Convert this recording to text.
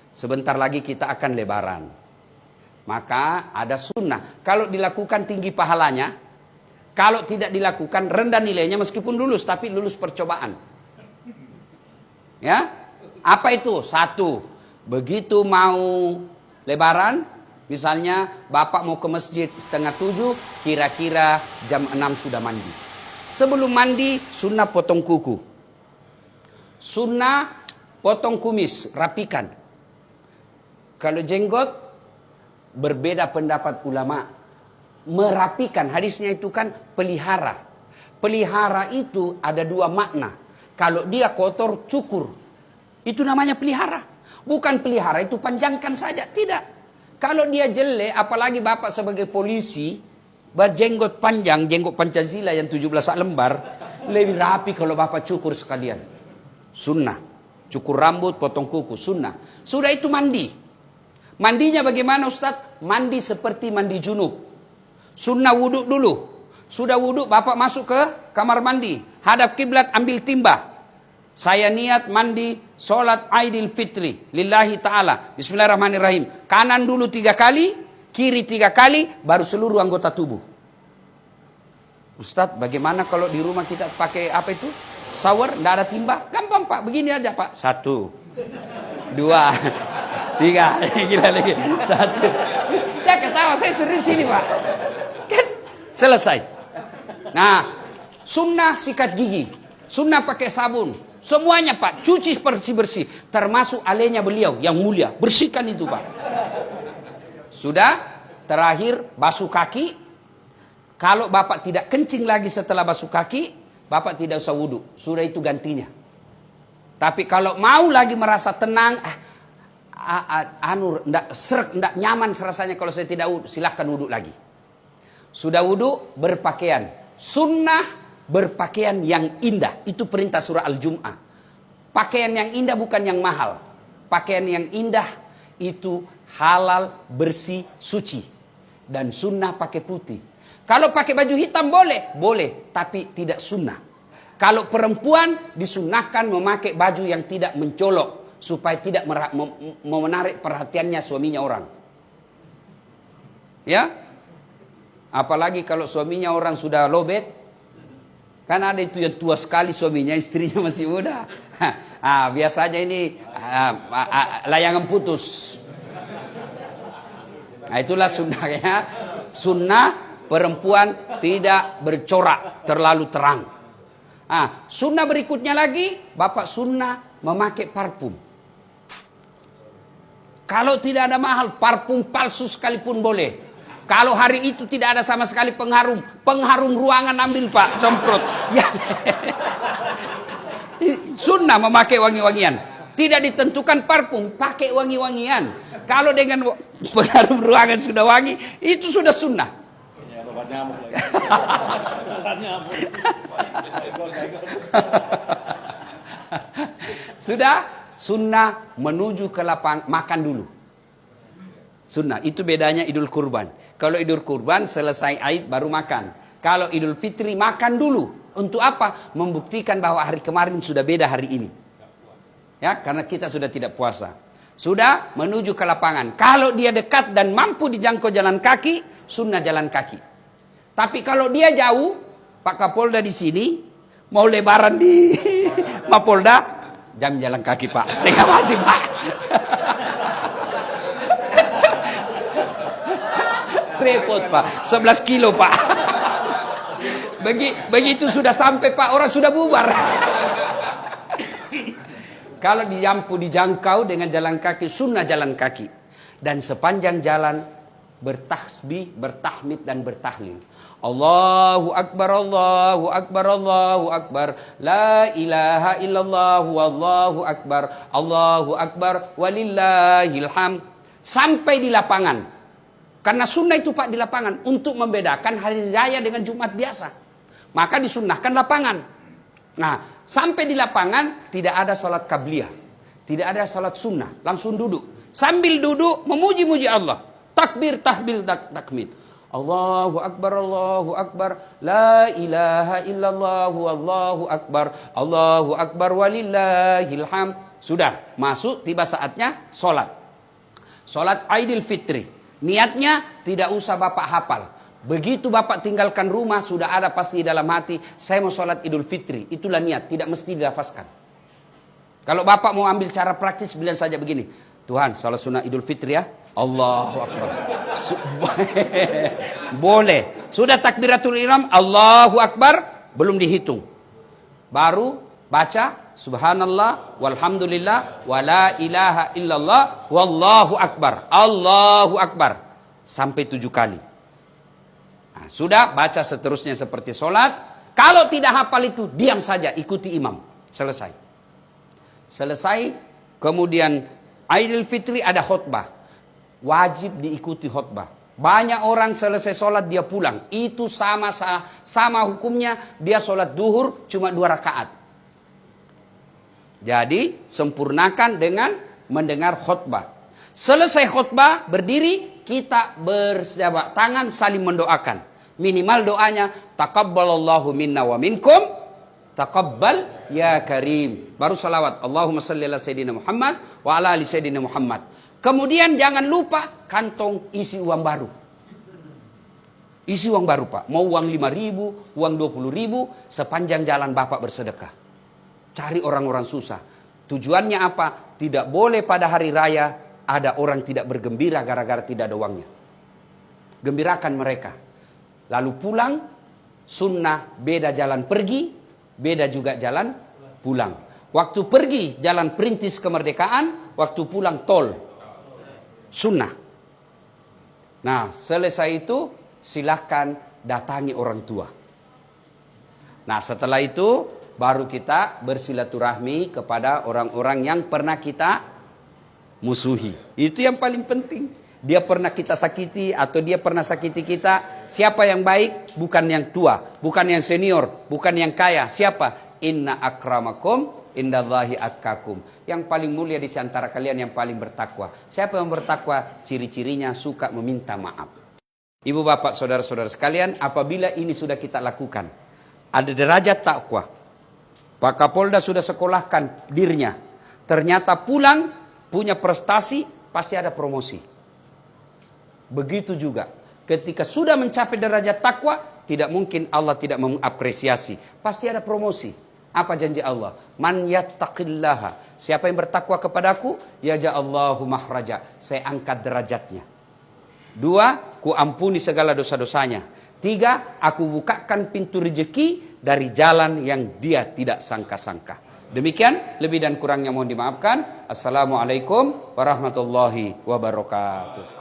Sebentar lagi kita akan lebaran. Maka ada sunnah. Kalau dilakukan tinggi pahalanya. Kalau tidak dilakukan rendah nilainya meskipun lulus. Tapi lulus percobaan. Ya, apa itu? Satu, begitu mau lebaran, misalnya bapak mau ke masjid 6:30, kira-kira jam 6 sudah mandi. Sebelum mandi, sunnah potong kuku. Sunnah potong kumis, rapikan. Kalau jenggot, berbeda pendapat ulama. Merapikan, hadisnya itu kan pelihara. Pelihara itu ada dua makna. Kalau dia kotor, cukur. Itu namanya pelihara. Bukan pelihara, itu panjangkan saja. Tidak. Kalau dia jelek, apalagi bapak sebagai polisi, berjenggot panjang, jenggot Pancasila yang 17 lembar, lebih rapi kalau bapak cukur sekalian. Sunnah. Cukur rambut, potong kuku, sunnah. Sudah itu mandi. Mandinya bagaimana Ustaz? Mandi seperti mandi junub. Sunnah wudhu dulu. Sudah wudhu, bapak masuk ke kamar mandi. Hadap kiblat, ambil timba. Saya niat mandi sholat Aidil Fitri lillahi ta'ala. Bismillahirrahmanirrahim. Kanan dulu 3 kali, kiri 3 kali, baru seluruh anggota tubuh. Ustadz, bagaimana kalau di rumah kita pakai apa itu? Shower, tidak ada timba? Gampang Pak, begini aja Pak. 1, 2, 3. Gila lagi. 1. Ya ketawa, saya serius ini Pak. Kan selesai. Nah, sunnah sikat gigi. Sunnah pakai sabun. Semuanya Pak, cuci bersih-bersih. Termasuk alenya beliau yang mulia. Bersihkan itu Pak. Sudah, terakhir basuh kaki. Kalau bapak tidak kencing lagi setelah basuh kaki, bapak tidak usah wudhu. Sudah itu gantinya. Tapi kalau mau lagi merasa tenang, enggak nyaman rasanya kalau saya tidak wudhu, silahkan wudhu lagi. Sudah wudhu, berpakaian. Sunnah berpakaian yang indah. Itu perintah surah Al-Jum'ah. Pakaian yang indah bukan yang mahal. Pakaian yang indah itu halal, bersih, suci. Dan sunnah pakai putih. Kalau pakai baju hitam boleh? Boleh, tapi tidak sunnah. Kalau perempuan disunnahkan memakai baju yang tidak mencolok. Supaya tidak menarik perhatiannya suaminya orang. Ya? Apalagi kalau suaminya orang sudah lobet. Kan ada itu yang tua sekali suaminya, istrinya masih muda. Biasanya ini layangan putus. Nah, itulah sunnahnya. Sunnah perempuan tidak bercorak terlalu terang. Sunnah berikutnya lagi, bapak sunnah memakai parfum. Kalau tidak ada mahal, parfum palsu sekalipun boleh. Kalau hari itu tidak ada sama sekali pengharum ruangan ambil Pak, semprot. Ya. Sunnah memakai wangi-wangian. Tidak ditentukan parfum, pakai wangi-wangian. Kalau dengan pengharum ruangan sudah wangi, itu sudah sunnah. Sudah sunnah menuju ke lapang makan dulu. Sunnah, itu bedanya Idul Kurban. Kalau Idul Kurban selesai Aid baru makan. Kalau Idul Fitri makan dulu. Untuk apa? Membuktikan bahwa hari kemarin sudah beda hari ini. Ya, karena kita sudah tidak puasa. Sudah menuju ke lapangan. Kalau dia dekat dan mampu dijangkau jalan kaki, sunnah jalan kaki. Tapi kalau dia jauh, Pak Kapolda di sini, mau lebaran di Mapolda, jam jalan kaki Pak, setengah mati Pak. Repot Pak, 11 kilo Pak. Begitu sudah sampai Pak, orang sudah bubar. Kalau dijangkau dengan jalan kaki, sunnah jalan kaki. Dan sepanjang jalan bertasbih, bertahmid dan bertahlil. Allahu Akbar, Allahu Akbar, Allahu Akbar. La ilaha illallah, wallahu Akbar. Allahu Akbar, walillahil hamd. Sampai di lapangan. Karena sunnah itu Pak di lapangan. Untuk membedakan hari raya dengan Jumat biasa. Maka disunnahkan lapangan. Nah, sampai di lapangan tidak ada salat qabliyah. Tidak ada salat sunnah. Langsung duduk. Sambil duduk memuji-muji Allah. Takbir, tahbil, takmid. Allahu Akbar, Allahu Akbar. La ilaha illallah, wallahu Akbar. Allahu Akbar, walillahil hamd. Sudah, masuk tiba saatnya salat. Sholat Idul Fitri. Niatnya tidak usah Bapak hafal. Begitu Bapak tinggalkan rumah, sudah ada pasti dalam hati, saya mau sholat Idul Fitri. Itulah niat, tidak mesti dilafazkan. Kalau Bapak mau ambil cara praktis, bilang saja begini. Tuhan, sholat sunnah Idul Fitri ya. Allahu Akbar. Boleh. Sudah takbiratul ihram, Allahu Akbar, belum dihitung. Baru baca subhanallah walhamdulillah wala ilaha illallah wallahu akbar. Allahu Akbar sampai 7 kali. Nah, sudah baca seterusnya seperti sholat. Kalau tidak hafal itu, diam saja, ikuti imam. Selesai. Kemudian Idul Fitri ada khutbah. Wajib diikuti khutbah. Banyak orang selesai sholat dia pulang. Itu sama hukumnya dia sholat duhur cuma 2 rakaat. Jadi sempurnakan dengan mendengar khutbah. Selesai khutbah berdiri, kita berjabat tangan saling mendoakan. Minimal doanya taqabbalallahu minna wa minkum taqabbal ya karim. Baru salawat Allahumma salli ala sayyidina Muhammad wa ala ali sayyidina Muhammad. Kemudian jangan lupa kantong isi uang baru. Isi uang baru Pak. Mau uang 5.000, uang 20.000, sepanjang jalan Bapak bersedekah. Cari orang-orang susah. Tujuannya apa? Tidak boleh pada hari raya ada orang tidak bergembira gara-gara tidak ada uangnya. Gembirakan mereka. Lalu pulang, sunnah beda jalan pergi, beda juga jalan pulang. Waktu pergi jalan perintis kemerdekaan, waktu pulang tol. Sunnah. Nah, selesai itu silahkan datangi orang tua. Nah, setelah itu baru kita bersilaturahmi kepada orang-orang yang pernah kita musuhi. Itu yang paling penting. Dia pernah kita sakiti atau dia pernah sakiti kita. Siapa yang baik? Bukan yang tua, bukan yang senior, bukan yang kaya. Siapa? Inna akramakum indallahi atqakum. Yang paling mulia di antara kalian yang paling bertakwa. Siapa yang bertakwa? Ciri-cirinya suka meminta maaf. Ibu bapak saudara-saudara sekalian, apabila ini sudah kita lakukan, ada derajat takwa. Pak Kapolda sudah sekolahkan dirinya. Ternyata pulang punya prestasi, pasti ada promosi. Begitu juga ketika sudah mencapai derajat takwa, tidak mungkin Allah tidak mengapresiasi. Pasti ada promosi. Apa janji Allah? Man yattaqillaha. Siapa yang bertakwa kepadaku, yaj'allahu mahraja. Saya angkat derajatnya. 2, ku ampuni segala dosa-dosanya. 3, aku bukakan pintu rezeki dari jalan yang dia tidak sangka-sangka. Demikian, lebih dan kurangnya mohon dimaafkan. Assalamualaikum warahmatullahi wabarakatuh.